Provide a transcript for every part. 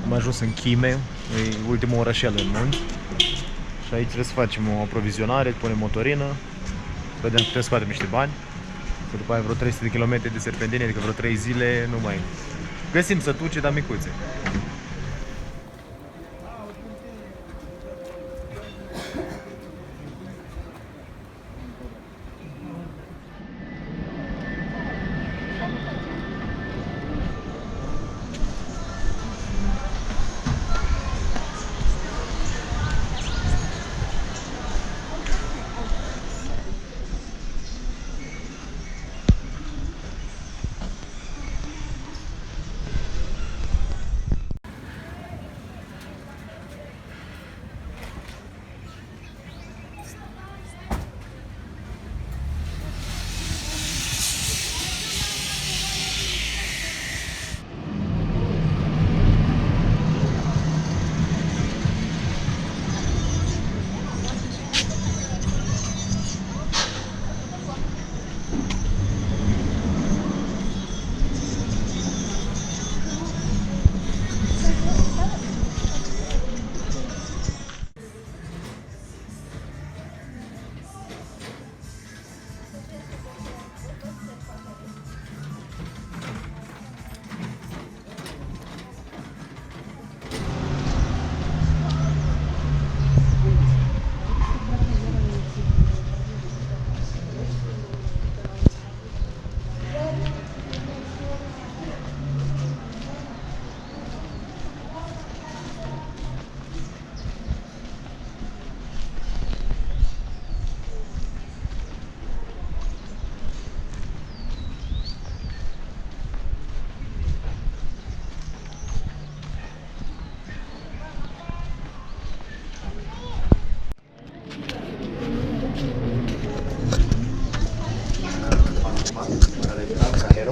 Am ajuns în Chime, e ultimul orășel în munți. Și aici trebuie să facem o aprovizionare, punem motorină, vedem putem să scoatem niște bani. Că după aia vreo 300 de km de serpentine, adică vreo 3 zile, nu mai găsim sătuce, dar micuțe.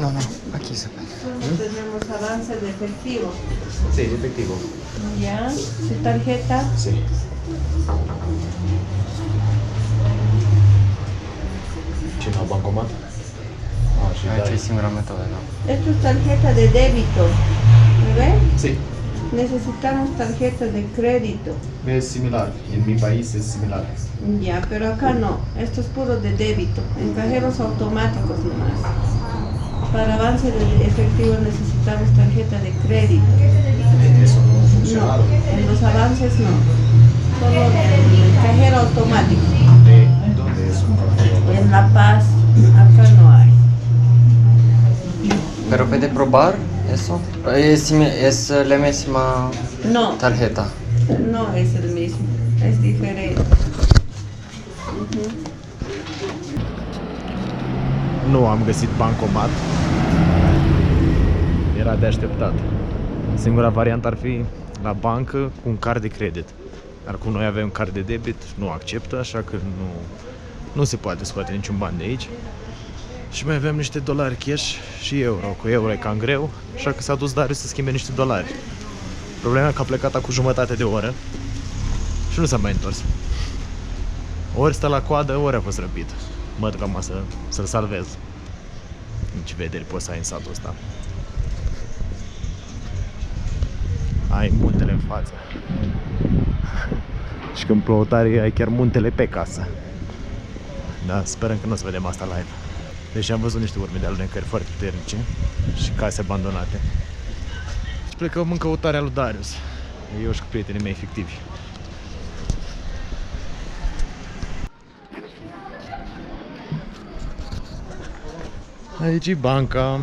No, no, aquí se puede. Tenemos avance de efectivo. Sí, efectivo. Ya, su tarjeta. Sí. Și la bancomat? Și Aici e singura metodă, da. Esto es tarjeta de débito. ¿Me ven? Sí. Necesitamos tarjeta de crédito. Es similar. En mi país es similar. Ya, pero acá no. Esto es puro de débito. En cajeros automáticos nomás. Para avance de efectivo necesitamos tarjeta de crédito. Eso no ha No, funcionado. en los avances no. Solo en el cajero automático. ¿De dónde es un cajero? En La Paz, acá no hay. Pero puede probar eso? Es la misma No, tarjeta. no es el mismo. Es diferente. Nu am găsit bancomat. Era de așteptat. Singura variantă ar fi la bancă cu un card de credit. Dar cum noi avem card de debit, nu acceptă, așa că nu se poate scoate niciun ban de aici. Și mai avem niște dolari cash și euro. Cu euro e cam greu, așa că s-a dus Darius să schimbe niște dolari. Problema e că a plecat acum jumătate de oră și nu s-a mai întors. Ori stă la coadă, ori a fost răpit. Mă duc acum să-l salvez. Nici vederi poți să ai în satul ăsta. Ai muntele în față. Și când plouă tare, ai chiar muntele pe casă. Da, sperăm că nu o să vedem asta live. Deci am văzut niște urme de alunecări foarte puternice și case abandonate. Și plecăm în căutarea lui Darius. Eu și cu prietenii mei fictivi. Aici e banca.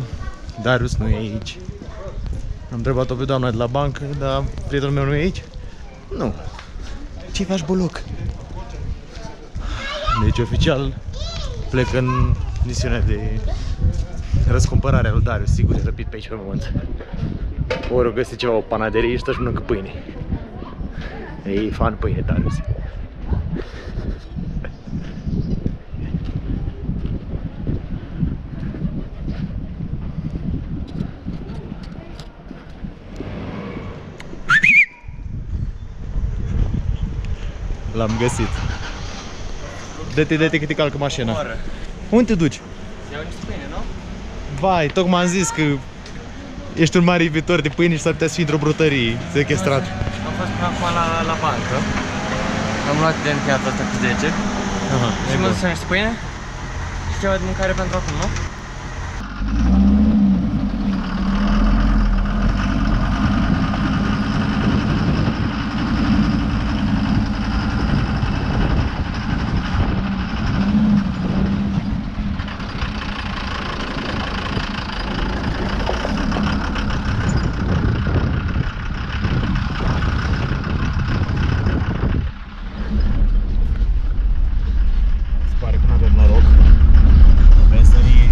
Darius nu e aici. Am întrebat-o pe doamna de la bancă, dar prietenul meu nu e aici? Nu. Ce faci, boloc? Deci oficial plec în misiunea de răscumpărare a lui Darius. Sigur e răpit pe aici pe pământ. Ori o găsi ceva, o panaderie și stă și mănâncă pâine. E fan pâine, Darius. L-am găsit. Dă-te că te calcă mașina. Unde te duci? Iau niște pâine, nu? Vai, tocmai am zis că Ești un mare iubitor de pâine și s-ar putea să fii într-o brutărie sequestrat. Am fost până acum la bancă. Am luat de încheiat asta cu 10. Aha, Și mă duc niște pâine și ceva de mâncare pentru acum, nu? Pare că nu avem noroc. Avem sări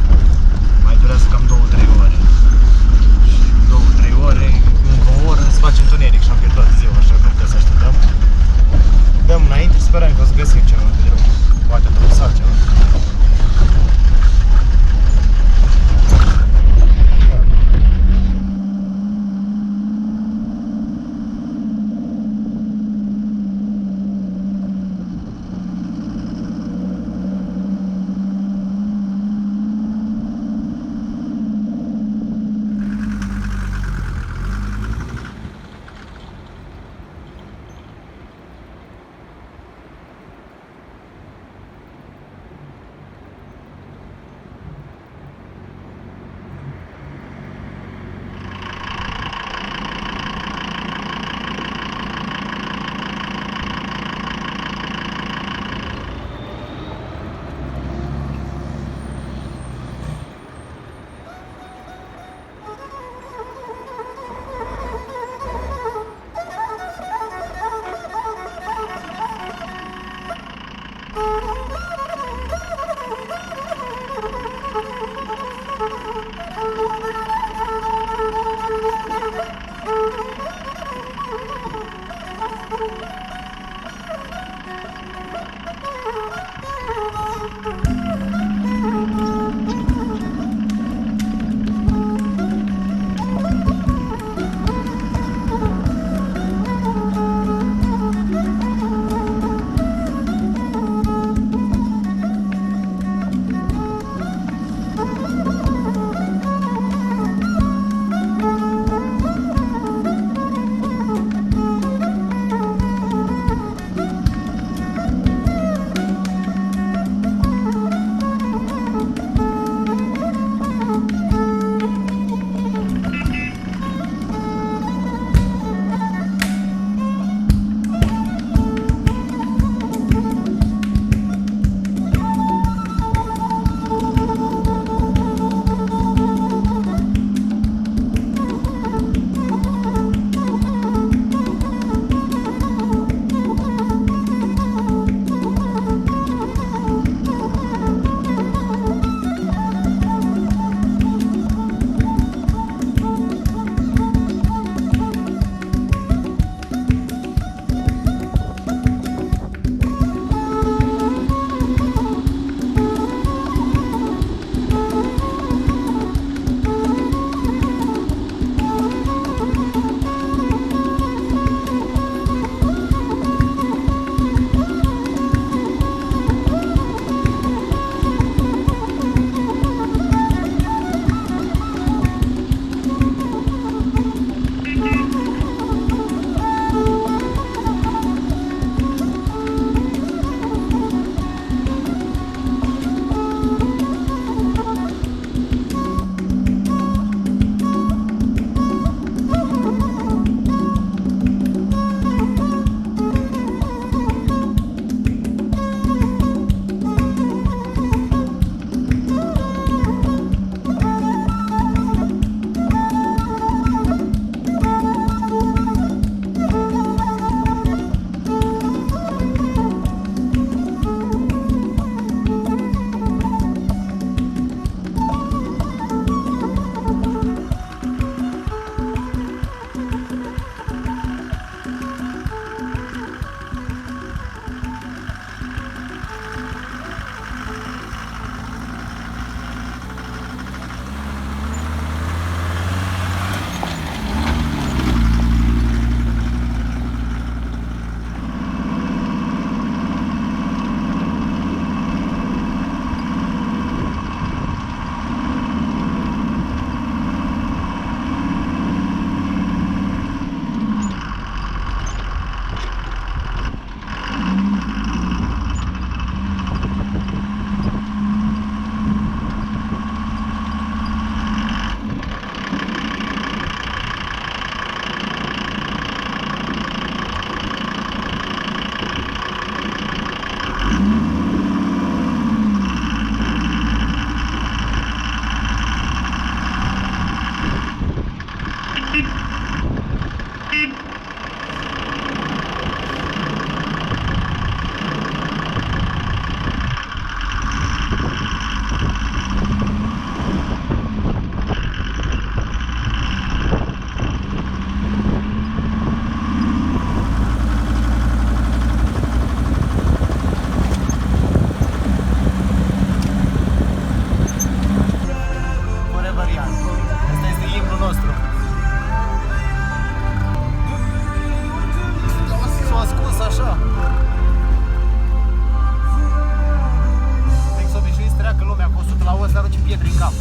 prin cap.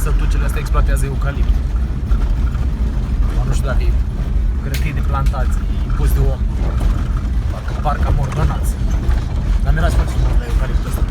Sătucele astea exploatează eucalipt. Nu știu dacă e grădini de plantații, pus de om. Parcă am ordonați. Dar mi-erați foarte frumos la eucaliptul ăsta.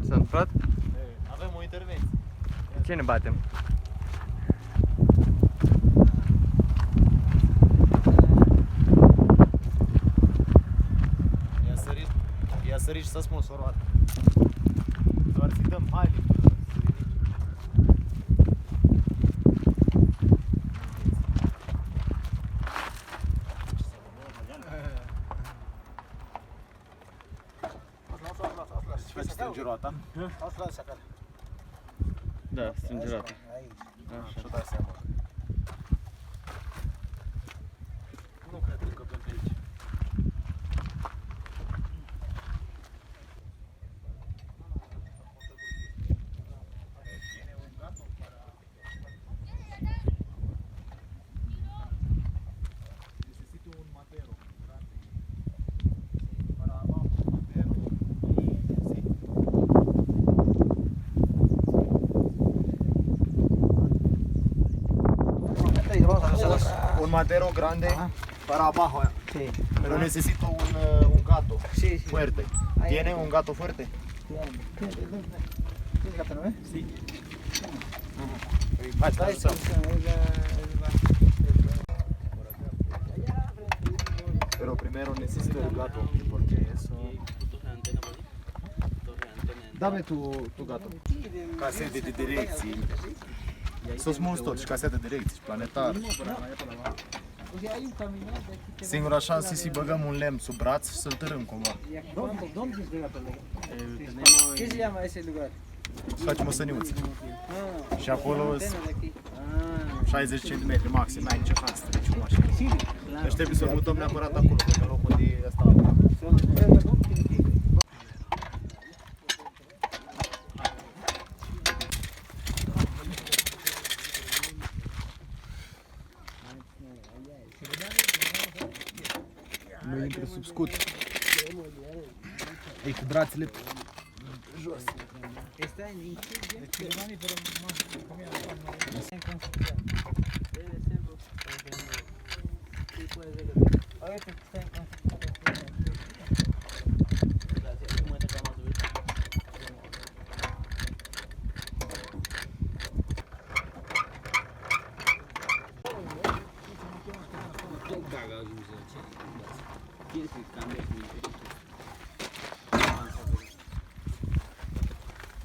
S-a întâmplat? Avem o intervenție. Ce ne batem? I-a sărit și s-a smuls o roată. Doar să-i dăm haine. Faci strânge roata? Da, strânge roata. Așa. Și-o dai seama. Nu cred că încăpem pe aici. Necesito un matero grande. Para abajo, matero y sí. Un matero grande para abajo, Sí. pero necesito un gato Sí, sí. fuerte. ¿Tiene un gato fuerte? ¿Tienes gato, no? Sí. Hai, stai să... Pero primero necesito el gato, porque eso... Dame tu gato. Casete de direcții. Sus mulți tot, și casete de direcții, și planetar. Singur așa, si băgăm un lemn sub braț și să-l târâm cumva. ¿Dónde tienes el gato? ¿Qué se llama ese lugar? Să facem o săniuță. Și acolo Antena de aquí. 60 cm maxim, n-ai nicio șansă să treci cu mașina. Deci trebuie să-l mutăm neapărat acolo, pe locul de ăsta. Nu intră sub scut. Ei, cu brațele jos. Está en Inquilla, pero más está en construcción. Debe serlo. Sí, puede ser. A ver, está en construcción. Gracias. ¿Cómo es que vamos a subir? Tienes que cambiar tu diferente.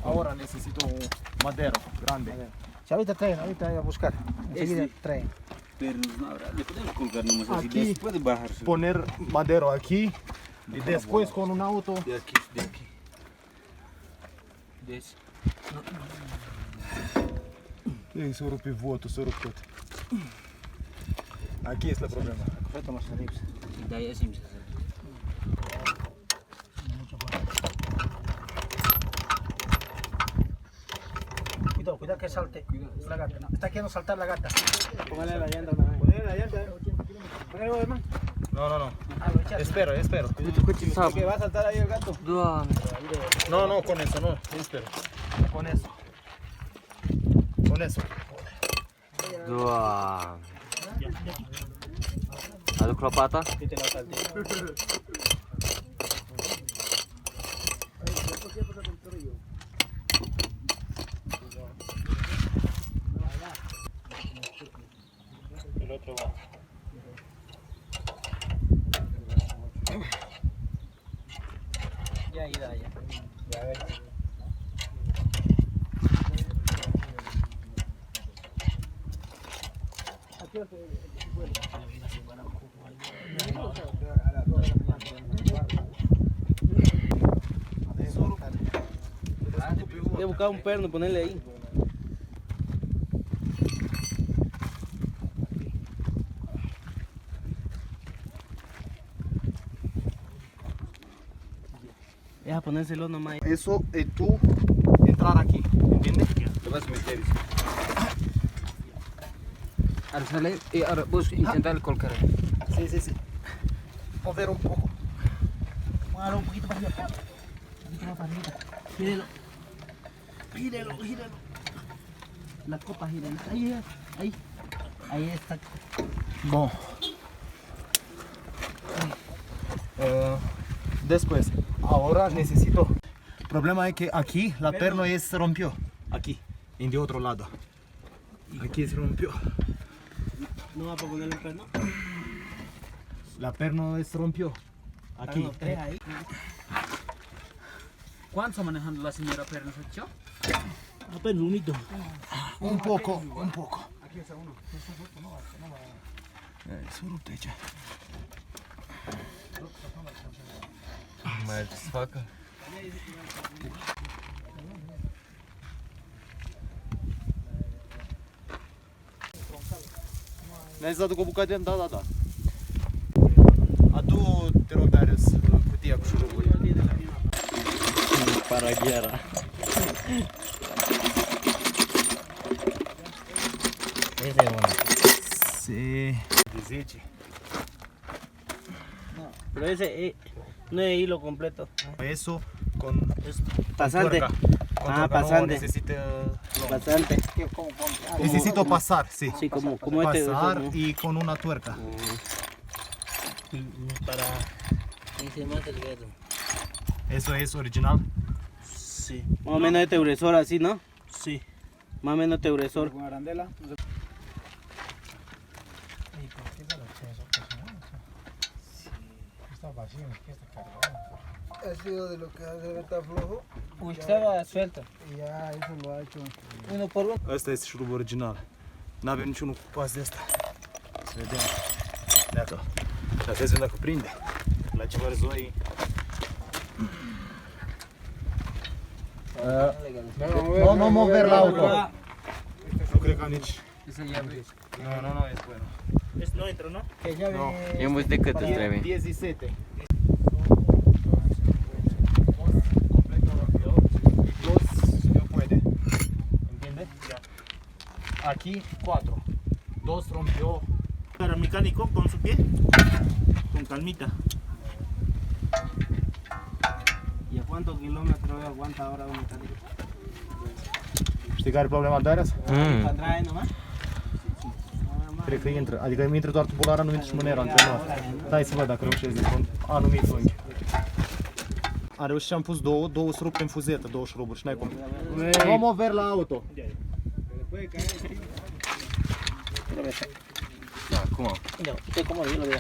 Ahora necesito un madero grande. Si ahorita traen, ahorita voy a buscar. Enseguida traen. Pero no habrá, le podemos colgar nomás así, Aquí. puede bajarse. Poner madero aquí y después con un auto. De aquí, de aquí. De ese. Ei, s-a rupt pivotul, s-a rupt tot. Aquí este problema. Perfecto, más arriba. De ahí así se hace. Cuidado, cuidado que salte la gata. No, está queriendo saltar la gata. Póngale la llanta una vez. Ponle la llanta. Ponle, hermano. No, no, no. Ah, lo echaste. Espero, espero. Que va a saltar ahí el gato. Doamne. No, no, con eso, no. Espero. Con eso. Con eso. Doamne. Aduc lopata? Que te la salte. El otro va. Ya, ya, ya. Ya ves. Voy a buscar un perno y ponerle ahí. Deja ponérselo nomás ahí. Eso y tú entrar aquí, ¿entiendes? Te vas a meter. Ahora sale y ahora busca intentar colgar. Sí, sí, sí. Mover un poco. Muévalo un poquito para arriba. Un poquito más para arriba. Gírelo. Gírelo, gírelo. La copa gírelo. Ahí, ahí. Ahí está. Bom. Después, ahora necesito. El problema es que aquí la perna se rompió. Aquí, en de otro lado. Aquí se rompió. ¿No va a ponerle el perno? La perna se rompió. Aquí. Ahí. ¿Cuánto manejando la señora Pernas 8? Apenas unito. Un poco, un poco. Suruptecha. Motherfucker. Ne-ai dat cu o bucată de... Da, da, da. Adu, te rog, Darius, cutia cu șuruburi. Paraghiera. Ese es uno. Sí. De 10. Pero ese no es hilo completo. Eso con esto. Pasante. Con tuerca. Ah, No pasante. necesita... Bastante. Necesito pasar, sí. Sí, como este. Pasar y con una tuerca. Para. Ese más delgado. Eso es original. Sí. Más o menos este gruesor así, ¿no? Sí. Más o menos este gruesor. Con arandela. Está vacío, que está cargado. Ha sido de lo que debe estar flojo. Uy, estaba suelto. Y ya eso lo ha hecho. Uno por uno. Asta este șurubul original. N-avem niciunul cu pas de asta. Să vedem. Iată. Și asta dacă prinde. La ce vărzoi. No mover la auto. Nu cred că nici. No, no, no, es bueno. Es no entro, ¿no? Que ya No. ve. Eu mă de cât îți trebuie? 17. Dos no puede. ¿Entiendes? Aquí 4. Dos rompió. Para el mecánico con su pie, con calmita. ¿Y a cuántos kilómetros aguanta ahora un mecánico? Știi care e problema de azi? Para atrás nomás. Cred că intră. Adică îmi intră doar tubular anumit și mânerul antrenor. Stai să văd dacă reușesc de un anumit unghi. Am reușit și am pus două se rup în fuzetă, două șuruburi și n-ai cum. Nu mover la auto. Da, acum. Ia, uite cum e, el de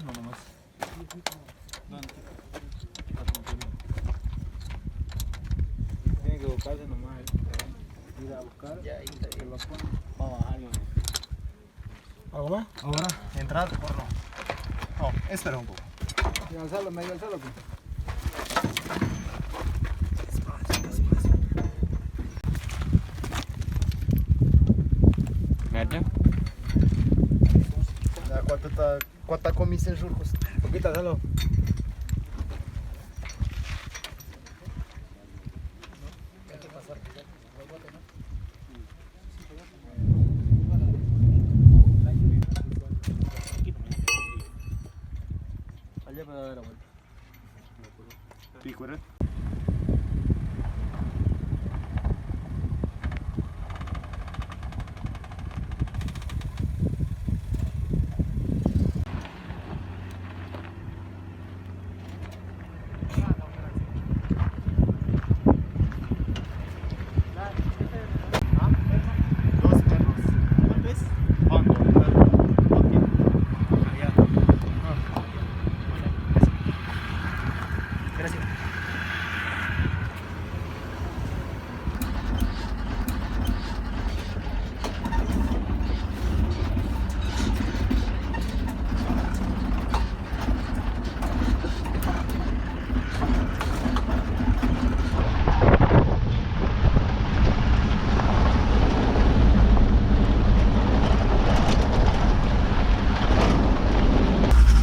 Nu numai. Tengo ocasión nomás. Ir a buscar. Ya, ahí está. Que lo ponen. Vamos a bajarlo. ¿Algo más? Ahora, entrar o no? No, espera un poco. Medio alzalo. Mergem? Da, cu atâta comis în jur, Poquito, alzalo. Allá para dar la vuelta. Picură.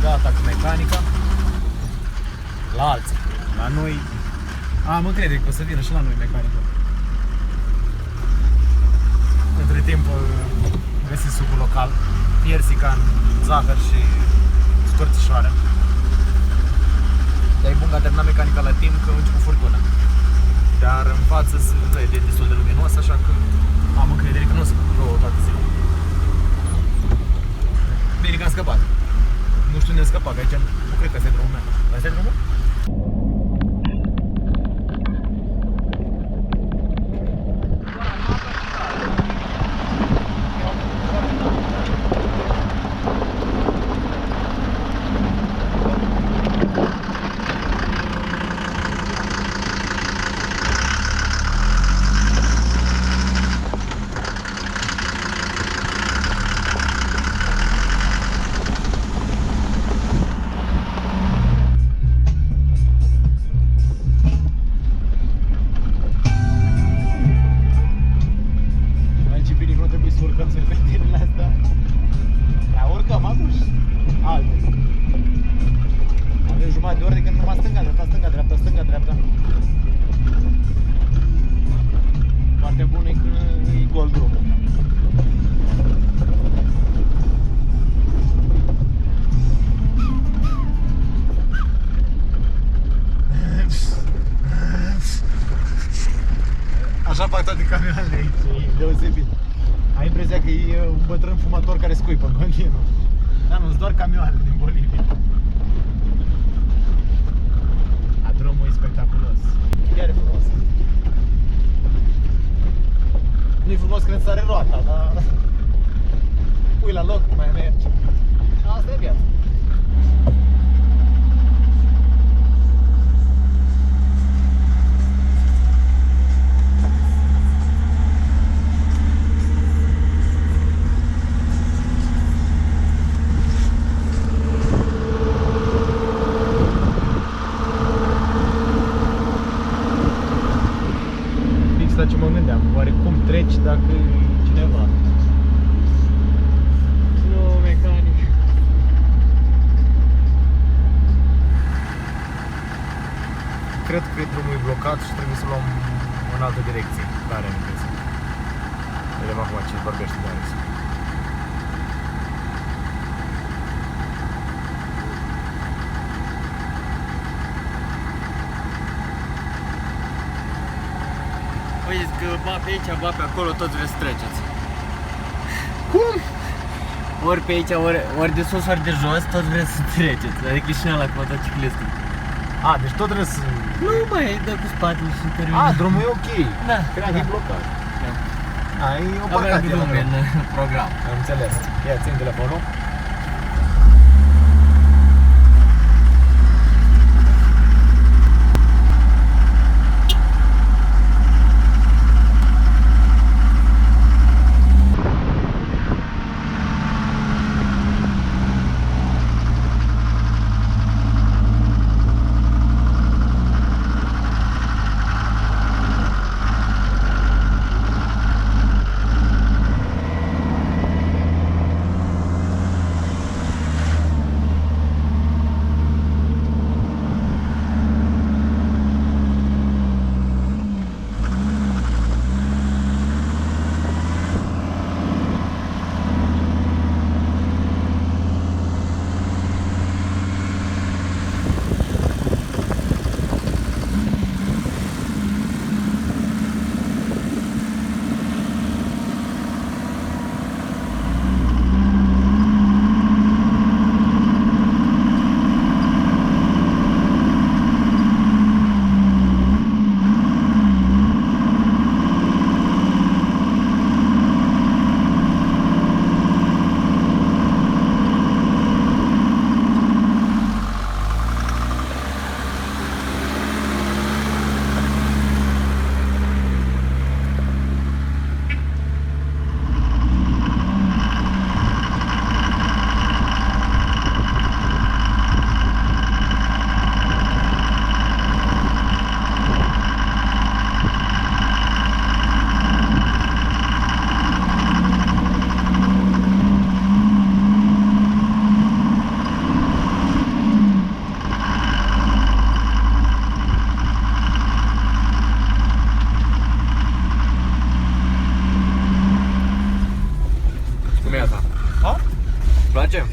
Gata cu mecanica. La alții. La noi... Am încredere că o să vină și la noi mecanica. Între timp găsiți sucul local, piersican, zahăr și scorțișoară. Dar e bun că a terminat mecanica la timp, că a început furtuna. Dar în față nu e destul de luminos, așa că am încredere că nu o să plouă toată ziua. Bine că am scăpat. Nu știu unde am scăpat, că aici nu cred că asta e drumul meu. Asta e drumul? Urcăm serpentinele astea. Dar urcăm atunci. Altfel. Avem jumătate de ori de când numai stânga, dreapta, stânga, dreapta, stânga, dreapta. Foarte bun e când e gol drumul. Așa fac toate camioanele aici, e deosebit. Ai impresia că e un bătrân fumător care scuipă în continuu. Dar nu, sunt doar camioanele din Bolivia. A, drumul e spectaculos. Chiar e frumos. Nu e frumos când sare roata, dar pui la loc, mai mergi. Asta e viața. Ce mă gândeam, oare cum treci dacă e cineva? Nu, mecanic. Cred că drumul e blocat și trebuie să luăm în altă direcție. Care nu trebuie. Vedem acum ce vorbește de Alex. Păi zic că ba pe aici, ba pe acolo, toți vreți să treceți. Cum? ori pe aici, ori de sus, ori de jos, tot vreți să treceți. Adică și ăla cu motociclistul. A, deci tot trebuie să... Nu mai dă cu spatele și termină. A, drumul e ok. Da. Cred că e blocat. Da. A, e o Avem păcat. drum în program. Am înțeles. Ia, țin telefonul. Cum e asta? Ha? Place?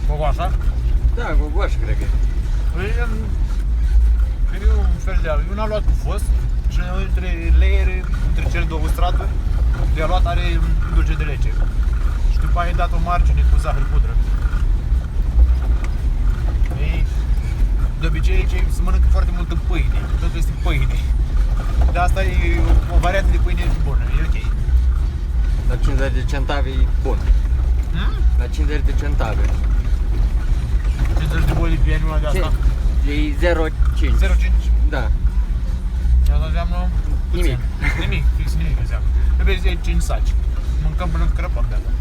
Gogoașa? Da, gogoaș, cred că e. Păi, e un fel de... Eu n-am luat cu fost și între leiere, între cele două straturi, de luat are dulce de lece. Și după aia e dat o margine cu zahăr pudră. Ei, de obicei aici se mănâncă foarte multă pâine, totul este pâine. De asta e o variantă de pâine bună, e ok. La 50 de centavi e bun. La 50 de centavi. 50 de bolivieni, una de asta. E 0,5. 0,5? Da. Asta înseamnă puțin. Nimic. Nimic, fix nimic înseamnă. Trebuie să iei 5 saci. Mâncăm până crăpăm de asta.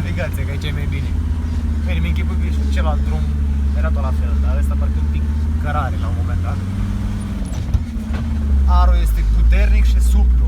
navigație, că aici e mai bine. Bine, mi-închipui că și celălalt drum era tot la fel, dar ăsta parcă un pic cărare la un moment dat. Arul este puternic și suplu.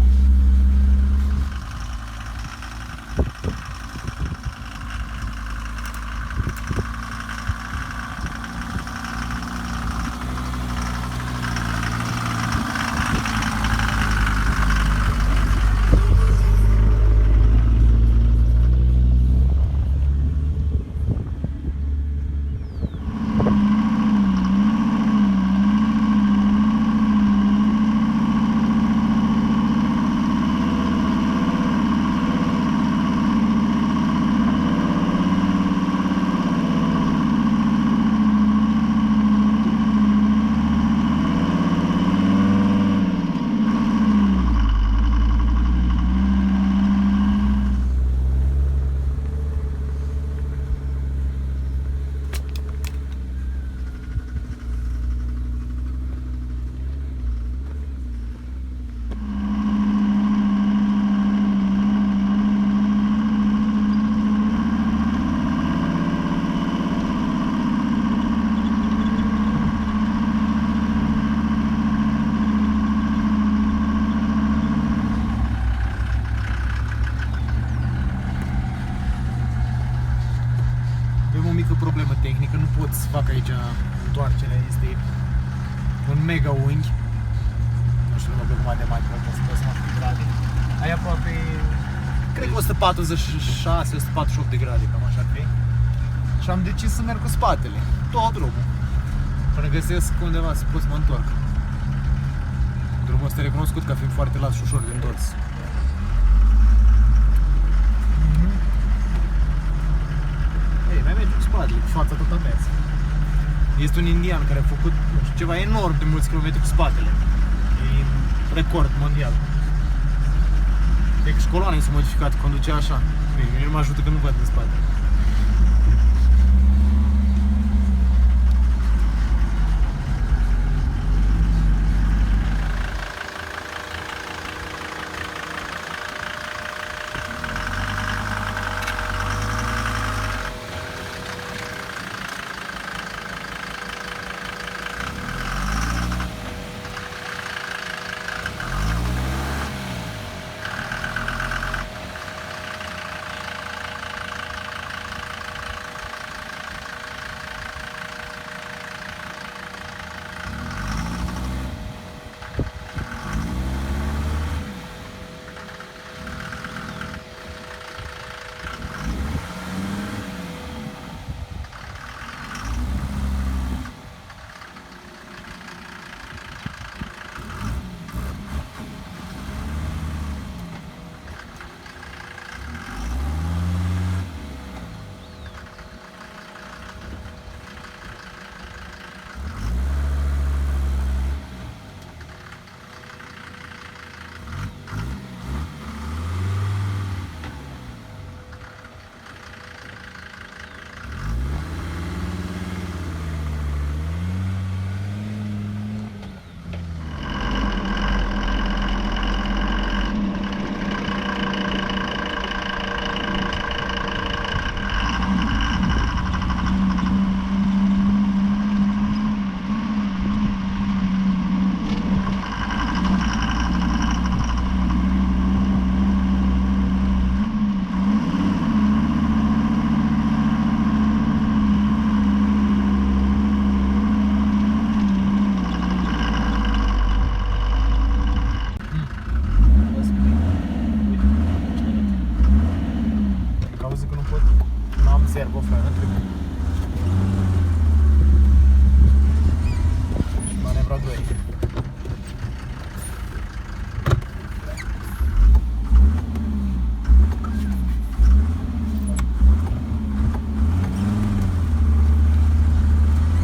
matematică, că sunt 100 de grade. Ai aproape, cred că 146, 148 de grade, cam așa ar fi. Și am decis să merg cu spatele, tot drumul. Până găsesc undeva să pot să mă întorc. Drumul ăsta e recunoscut ca fiind foarte lat și ușor de întors. Ei, mai merge cu spatele, cu fața tot a mers. Este un indian care a făcut, nu știu, ceva enorm de mulți kilometri cu spatele. E record mondial. Deci și coloana s-a modificat, conducea așa. Mie nu mă ajută că nu văd în spate. servofrână trebuie. Și manevra 2.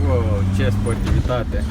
Wow, ce sportivitate!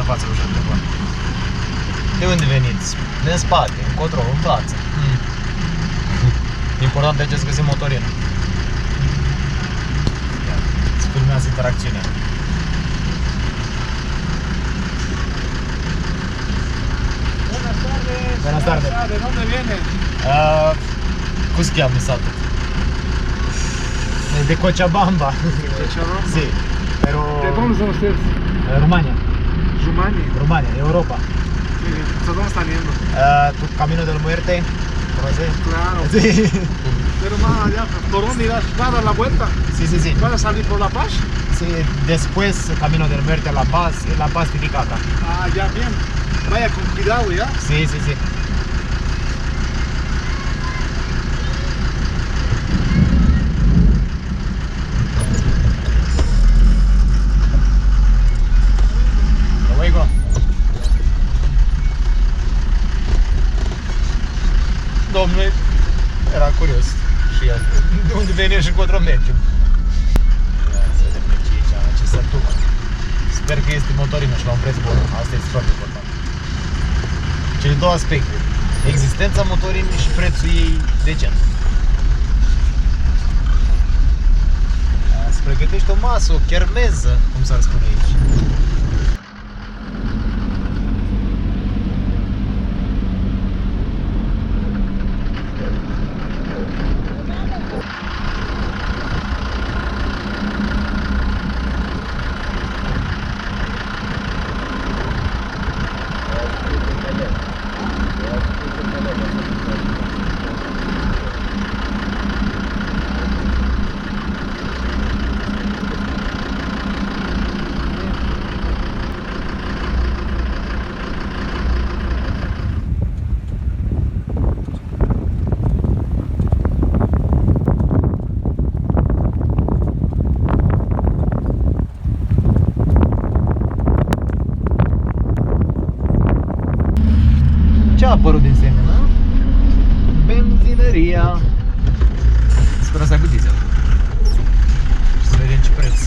față ușa de bun. De unde veniți? Din spate, încotro, în față. Important aici să găsim motorină. Ia, îți filmează interacțiunea. Buenas tardes. ¿De dónde viene? Cum se cheamă satul? De Cochabamba. Sí, pero... ¿De dónde son ustedes? Rumania. Rumania. Rumania, Europa. Sí, ¿hasta dónde están yendo? Tu Camino del Muerte. ¿Conoces? Claro. Sí. Pero más allá, ¿por dónde irás? ¿Vas a dar la vuelta? Sí, sí, sí. ¿Vas a salir por La Paz? Sí, después Camino del Muerte a La Paz y La Paz Titicaca. Ah, ya, bien. Vaya con cuidado, ¿ya? Sí, sí, sí. Luego. Domnule, era curios și el. De unde venim și încotro mergem. Ia să vedem ce e aici, ce sătuc. Sper că este motorină și la un preț bun. Asta este foarte important. Cele două aspecte. Existența motorinei și prețul ei decent. Se pregătește o masă, o chermeză, cum s-ar spune aici. Ce a apărut din semne, nu? Benzinăria. Sper să aibă diesel. Și să vedem ce preț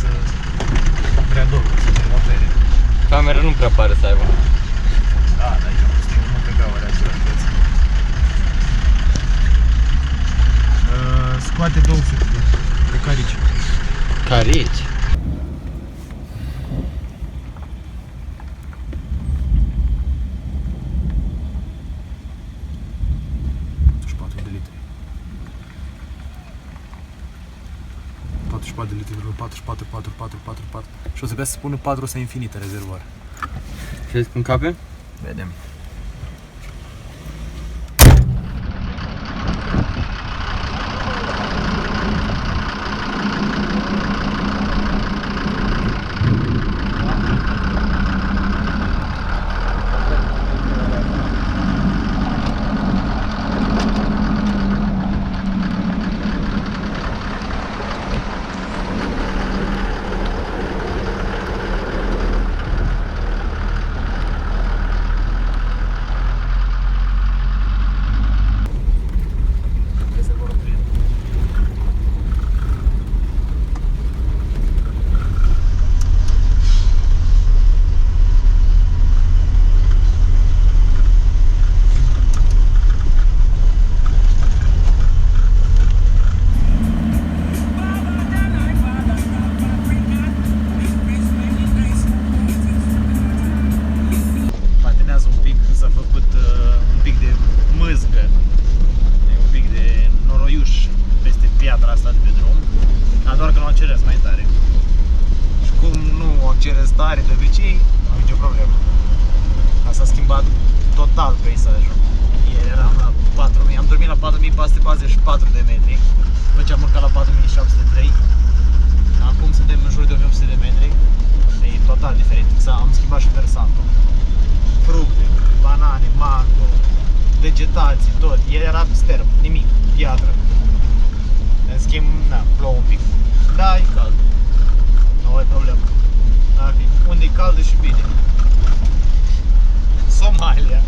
vrea domnul să ne ofere. Camera nu prea pare să aibă. Da, dar aici am pus unul pe gaură același preț. Scoate 200 de carici. Carici? 44 de litri, 44, 4, 4, 4, 4. Și o să vrea să spună 4 să infinită rezervoar. Crezi cum cape? Vedem. tare de obicei, nu e nicio problemă. Dar s-a schimbat total peisajul. Ieri eram la 4000, am dormit la 4444 de metri, după ce am urcat la 4703. Acum suntem în jur de 1800 de metri. E total diferit. Am schimbat și versantul. Fructe, banane, mango, vegetații, tot. Ieri era sterb, nimic, piatră. În schimb, na, plouă un pic. Da, e cald. Nu ai problemă. Unde e cald și bine. Somalia.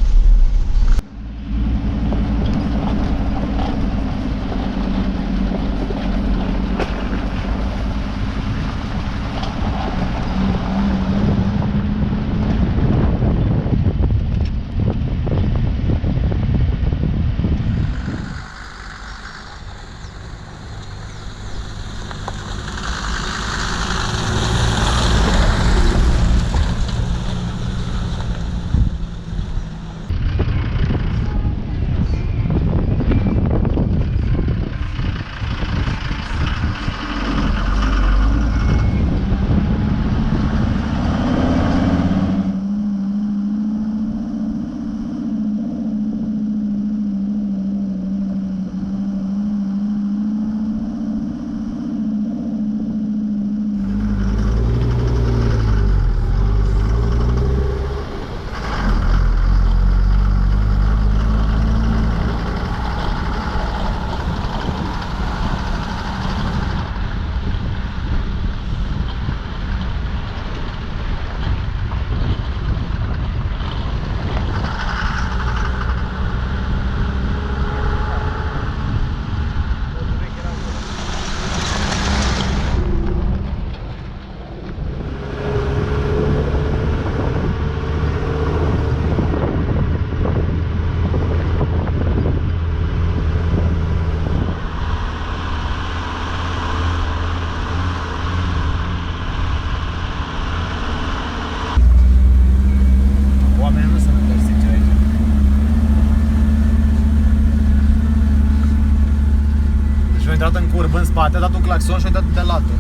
spate, a dat un claxon și a dat de latul.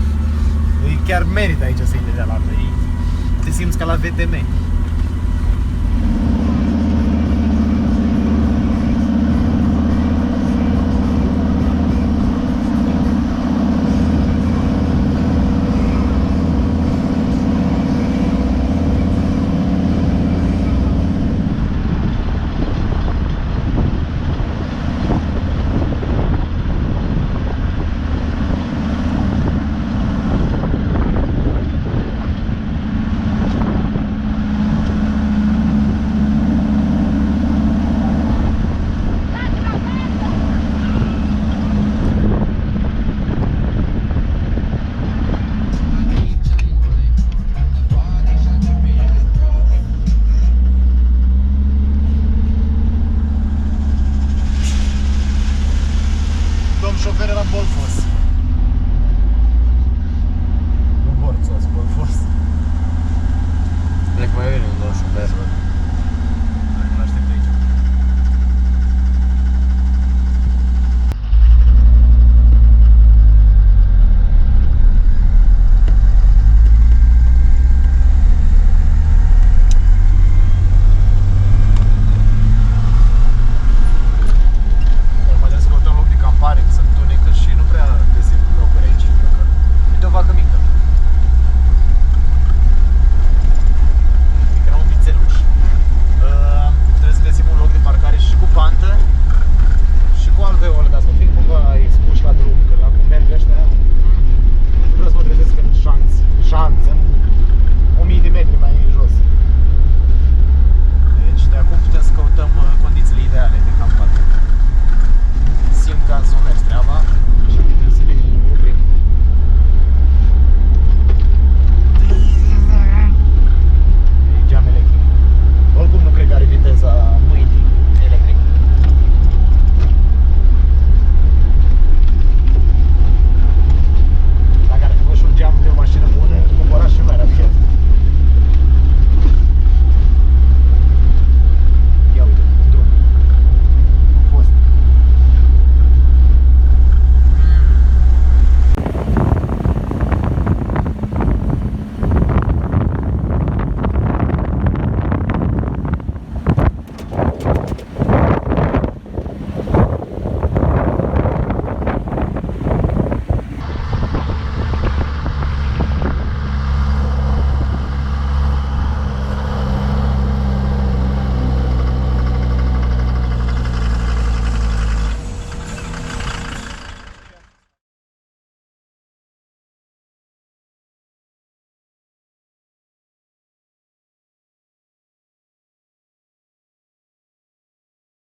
Chiar merită aici să iei de latul. Te simți ca la VTM.